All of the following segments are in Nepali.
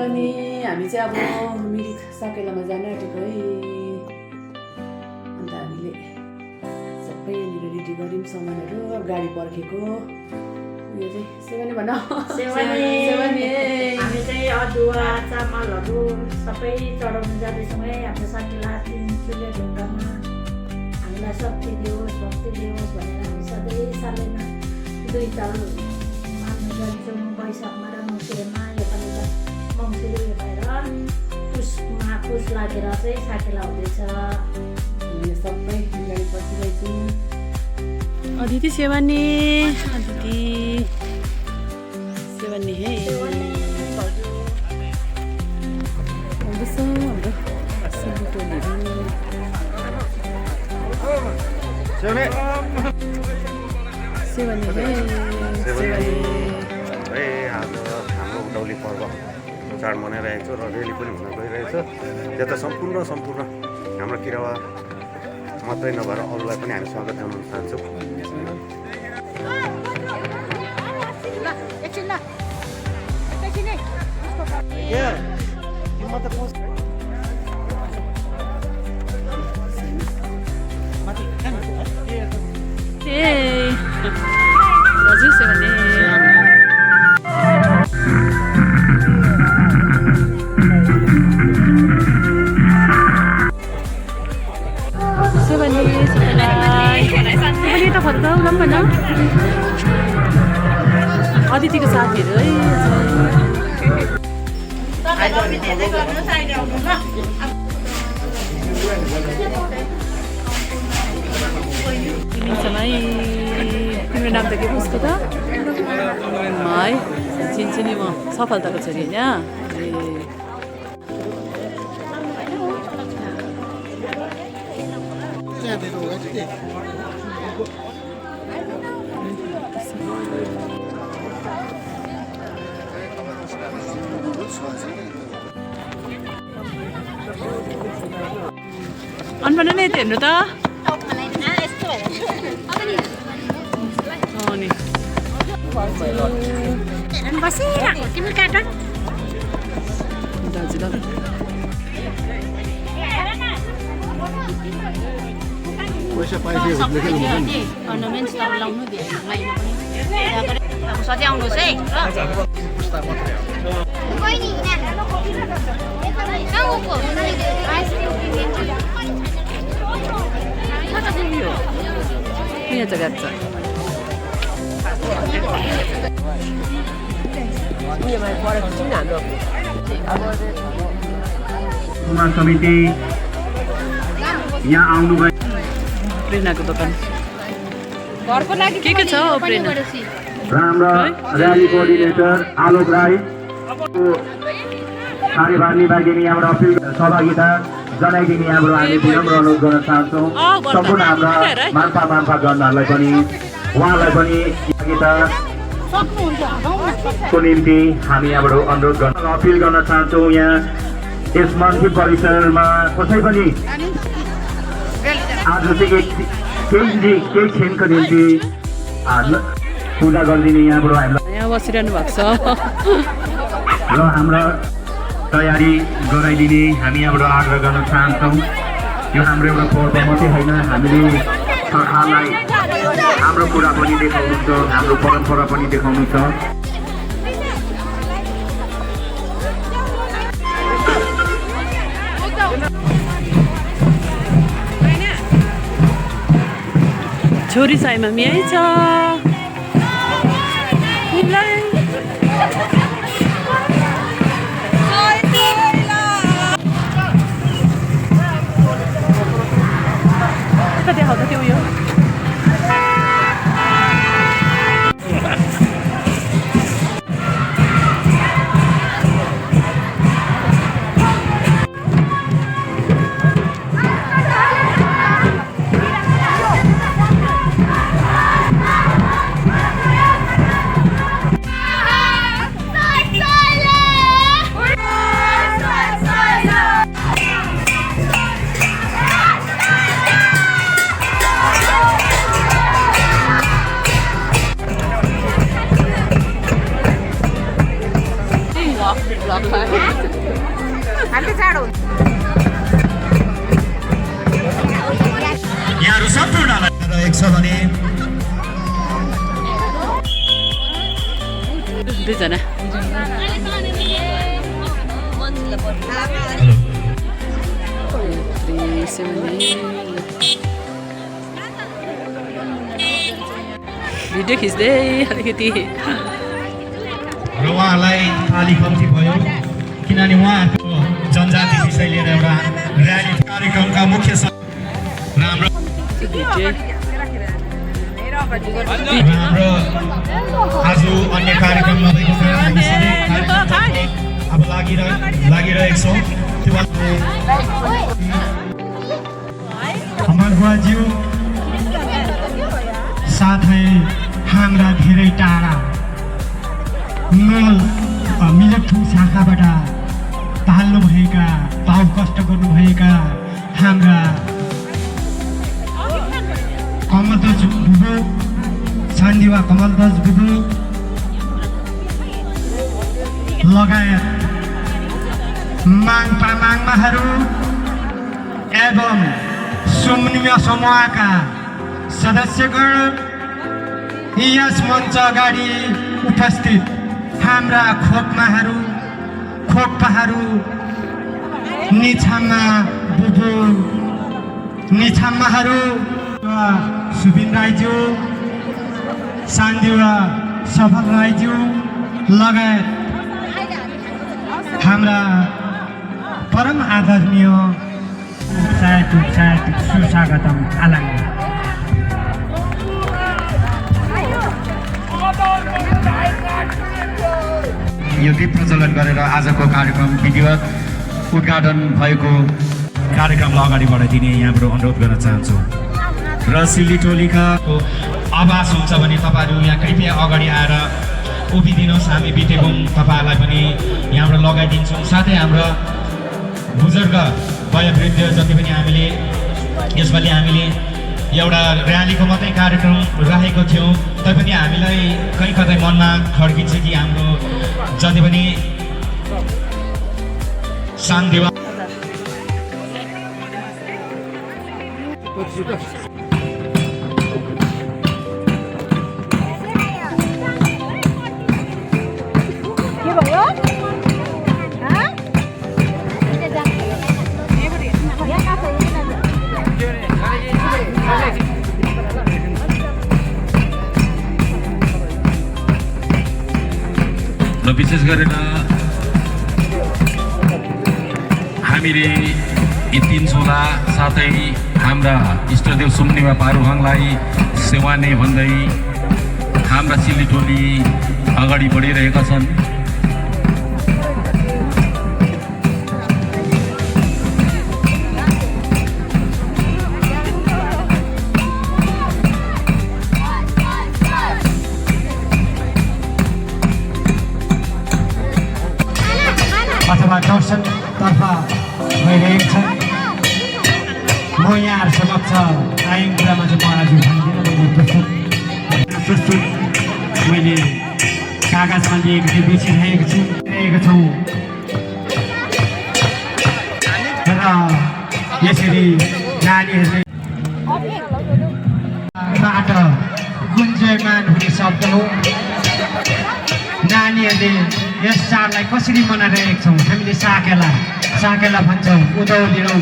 सेवनी हामी चाहिँ अब मिरिक साकेलामा जान आँटेको है। अन्त हामीले सबै यहाँनिर रेडी गऱ्यौँ सामानहरू। अब गाडी पर्खेको यो चाहिँ सेवनी भन सेवनी हामी चाहिँ अदुवा चामलहरू सबै चढाउनु जाँदैछौँ है। हाम्रो साकेला 3 चुले ढुङ्गामा हामीलाई शक्ति दियोस् भक्ति दियोस् भनेर हामी सधैँ सालैमा 2 ताल मान्ने गर्छौँ। वैशाखमा र मङ्सिरमा योपालि त मङ्सिर उयो भएर पुस लागेर चाहिँ साकेला हुँदैछ। यो सबै गाडी पर्खिरहेछौँ। अदिति सेवानी अदिति सेवानी है आउँदैछ हाम्रो सेलिटोनीहरू। सेवानी है सेवानी है। हाम्रो उडौली पर्व चाड मनाइरहेको छ र रेली पनि हुन गइरहेछ। त्यो त सम्पूर्ण हाम्रो किरावा मात्रै नभएर अरूलाई पनि हामी स्वागत जनाउन चाहन्छौँ। हजुर सेवानी अदितिको साथीहरू है। तिम्रो नाम त के पो उसको त है चिन्छु नि म सफलताको छोरी होइन। अन्पना नै हेर्नु त सधैँ आउनुहोस् है यहाँ चाहिँ गाड्छ कुमार समिति यहाँ आउनुभयो। प्रेरणाको दोकान के छ प्रेरणा राम्रा र्याली कोअर्डिनेटर आलोक राई कार्यभार निर्वाही यहाँबाट अपिल सहभागिता जनाइदिने यहाँबाट हामी विनम्र अनुरोध गर्न चाहन्छौँ। सम्पूर्ण हाम्रा मान्पा जनहरूलाई पनि उहाँलाई पनि सहभागिताको निम्ति हामी यहाँबाट अनुरोध गर्न अपिल गर्न चाहन्छौँ। यहाँ यस मन्त्री परिसरमा कसै पनि आज चाहिँ केही क्षणको निम्ति पूजा गरिदिने यहाँबाट हामीलाई यहाँ बसिरहनु भएको छ र हाम्रा तयारी गराइदिने हामी यहाँबाट आग्रह गर्न चाहन्छौँ। यो हाम्रो एउटा पर्व मात्रै होइन, हामीले सरकारलाई हाम्रो कुरा पनि देखाउनु छ, हाम्रो परम्परा पनि देखाउनु छ। छोरी साइमा यही छ देखाउँदा त्यो उयो यहाँहरू सम्पूर्णलाई रहेको छ भने दुईजना भिडियो खिच्दै अलिकति र उहाँलाई थाली कम्ती भयो किनभने उहाँहरूको जनजाति विषय लिएर एउटा र्याली कार्यक्रमका मुख्य र हाम्रो आज अन्य कार्यक्रम नभएको छ हामी सबै कार्यक्रम अब लागिरहेको छौँ त्यो अमर बुवाज्यू साथै हाम्रा धेरै टाढा मिलकठुङ शाखाबाट पाल्नुभएका पाउ कष्ट गर्नुभएका हाम्रा कमलध्वज बुबु सान्दिवा कमलध्वज बुबु लगायत माङपा माङमाहरू एवं सुम्निमा समूहका सदस्यगण यस मञ्च अगाडि उपस्थित हाम्रा खोक्पाहरू निछाममा बुबु निछाममाहरू सुबिन राईज्यू सान्दिवा सफल राईज्यू लगायत हाम्रा परम आदरणीय सुस्वागतम आलाङ यो दीप प्रज्वलन गरेर आजको कार्यक्रम विधिवत उद्घाटन भएको कार्यक्रमलाई अगाडि बढाइदिने यहाँबाट अनुरोध गर्न चाहन्छु र सिल्ली टोलीका आवास हुन्छ भने तपाईँहरू यहाँ कृपया अगाडि आएर उभिदिनुहोस् हामी बितेबौँ तपाईँहरूलाई पनि यहाँबाट लगाइदिन्छौँ साथै हाम्रो बुजुर्ग वयोवृद्ध जति पनि हामीले यसपालि हामीले एउटा र्यालीको मात्रै कार्यक्रम राखेको थियौँ तैपनि हामीलाई कहीँ कतै मनमा खड्किन्छ कि हाम्रो जति पनि सानदेवा र विशेष गरेर हामीले यी 3 छोरा साथै हाम्रा इष्टदेव सुम्निमा पारुहाङलाई सेवाने भन्दै हाम्रा सिल्ली टोली अगाडि बढिरहेका छन्। अथवा दर्शनतर्फ भइरहेको छ म यहाँहरू समक्ष आएको कुरामा चाहिँ म आज भन्दिनँ मैले कागजमा लिएको चाहिँ बिर्सिरहेको छौँ र यसरी नानीहरूले बाट गुन्जयमान हुने शब्द हो। नानीहरूले यस चाडलाई कसरी मनाइरहेका छौँ हामीले साकेला भन्छौँ उदौली रौ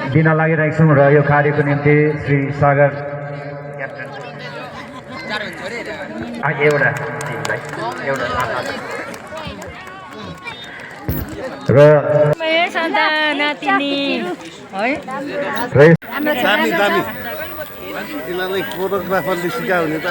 दिन लागिरहेको छौँ र यो कार्यको निम्ति श्री सागर दामी दामी यिनीहरूलाई फोटोग्राफरले सिकायो भने त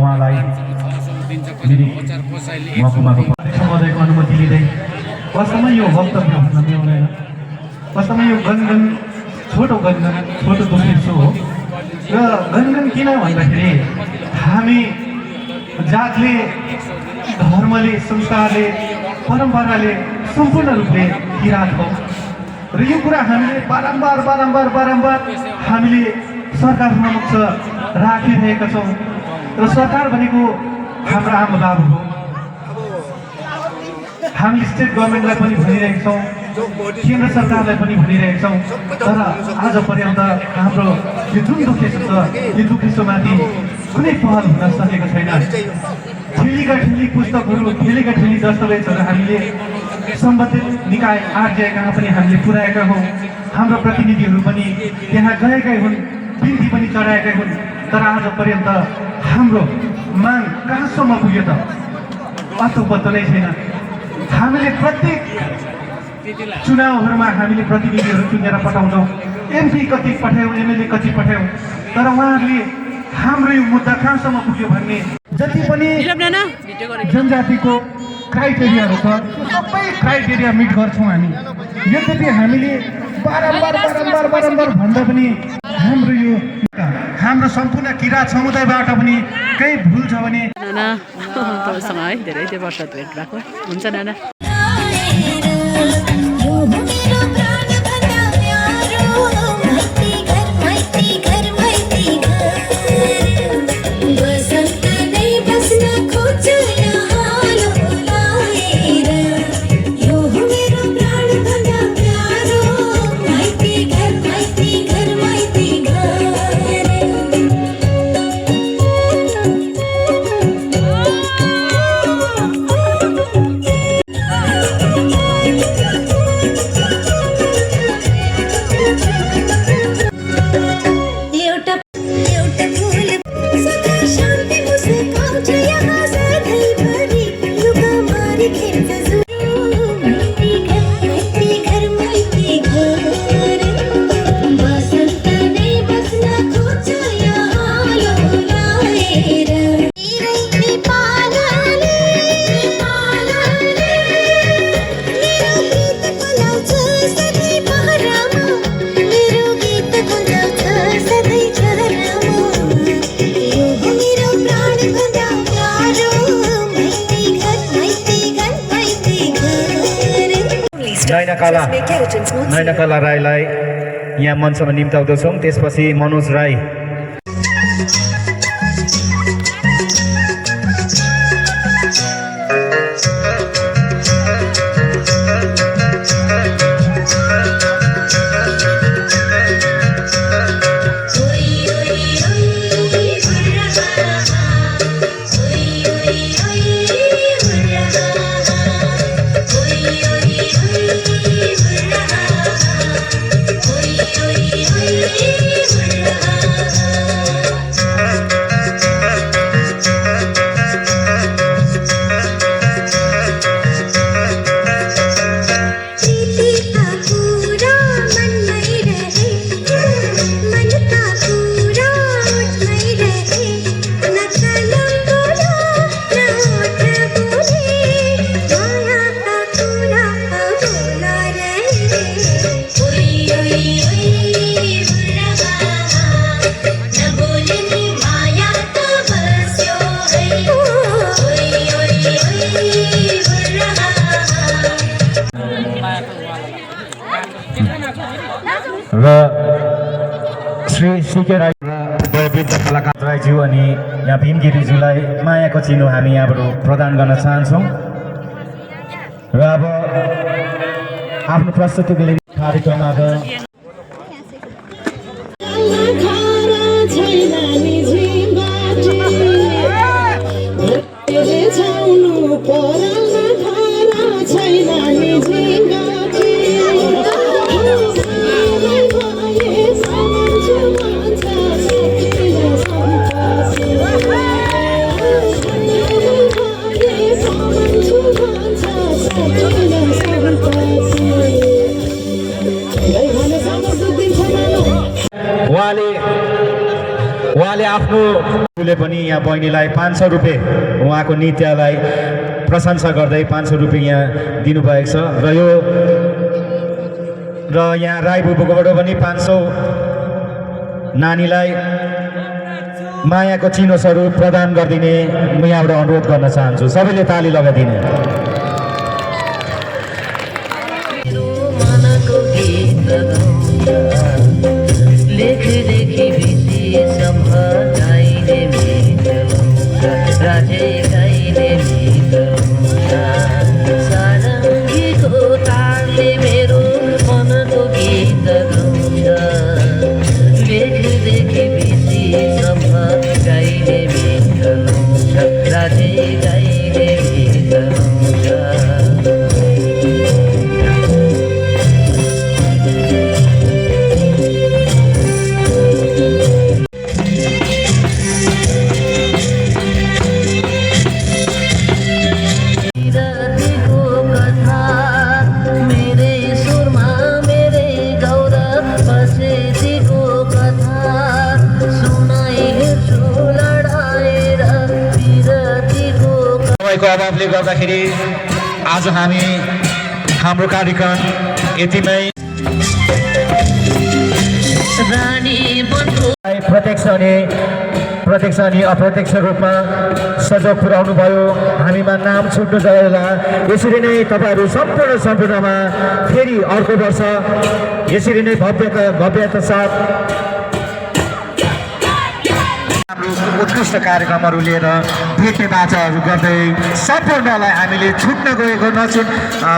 उहाँलाई महोदयको अनुमति लिँदै वास्तवमा यो वक्तव्य हुन मिल्दैन। वास्तवमा यो गनगन छोटो दोषो हो र गनगन किन भन्दाखेरि हामी जातले धर्मले संस्कारले परम्पराले सम्पूर्ण रूपले किरात हौँ र यो कुरा हामीले बारम्बार हामीले सरकार समक्ष राखिरहेका छौँ र सरकार भनेको हाम्रो आमा बाबु हो। हामी स्टेट गभर्मेन्टलाई पनि भनिरहेका छौँ, केन्द्र सरकारलाई पनि भनिरहेका छौँ, तर आज पर्यन्त हाम्रो यो जुन दुखेसो छ यो दुखेसोमाथि कुनै पहल हुन सकेको छैन। ठेली पुस्तकहरू ठेली दस्तावेजहरू हामीले सम्बन्धित निकाय आरटीआई कहाँ पनि हामीले पुर्याएका हौँ। हाम्रो प्रतिनिधिहरू पनि त्यहाँ गएकै हुन्, बिन्ती पनि चढाएकै हुन्, तर आज पर्यन्त हाम्रो माग कहाँसम्म पुग्यो त अतो पत्तो नै छैन। हामीले प्रत्येक चुनावहरूमा हामीले प्रतिनिधिहरू चुनेर पठाउँछौँ, एमपी कति पठायौँ, एमएलए कति पठायौँ, तर उहाँहरूले हाम्रो यो मुद्दा कहाँसम्म पुग्यो भन्ने जति पनि जनजातिको क्राइटेरियाहरू छ त्यो सबै क्राइटेरिया मिट गर्छौँ हामी। यद्यपि हामीले बारम्बार भन्दा पनि हाम्रो सम्पूर्ण किराँत समुदायबाट पनि केही भुल छ भने नाना तपाईँसँग है धेरै वर्ष भेट भएको हुन्छ नाना। नैनाकाला राईलाई यहाँ मञ्चमा निम्ताउँदछौँ। त्यसपछि मनोज राई र श्री सिके राई र वयोवृद्ध कलाकार राईज्यू अनि यहाँ भीम गिरिज्यूलाई मायाको चिनो हामी यहाँबाट प्रदान गर्न चाहन्छौँ। र अब आफ्नो प्रस्तुतिको लागि कार्यक्रममा उहाँले आफ्नो पनि यहाँ बहिनीलाई 500 रुपियाँ उहाँको नृत्यलाई प्रशंसा गर्दै 500 रुपियाँ यहाँ दिनुभएको छ। र यहाँ राई बुबुकोबाट पनि 500 नानीलाई मायाको चिनो स्वरूप प्रदान गरिदिने म यहाँबाट अनुरोध गर्न चाहन्छु। सबैले ताली लगाइदिने। समयको अभावले गर्दाखेरि आज हामी हाम्रो कार्यक्रम यतिमै प्रत्यक्ष अनि अप्रत्यक्ष रूपमा सहयोग पुर्याउनु भयो। हामीमा नाम छुट्नु जाँदा यसरी नै तपाईँहरू सम्पूर्णमा फेरि अर्को वर्ष यसरी नै भव्यता साथ उत्कृष्ट कार्यक्रमहरू लिएर भेट्ने बाचाहरू गर्दै सम्पूर्णलाई हामीले छुट्न गएको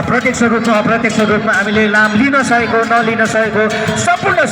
प्रत्यक्ष रूपमा अप्रत्यक्ष रूपमा हामीले लाभ लिन सकेको नलिन सकेको सम्पूर्ण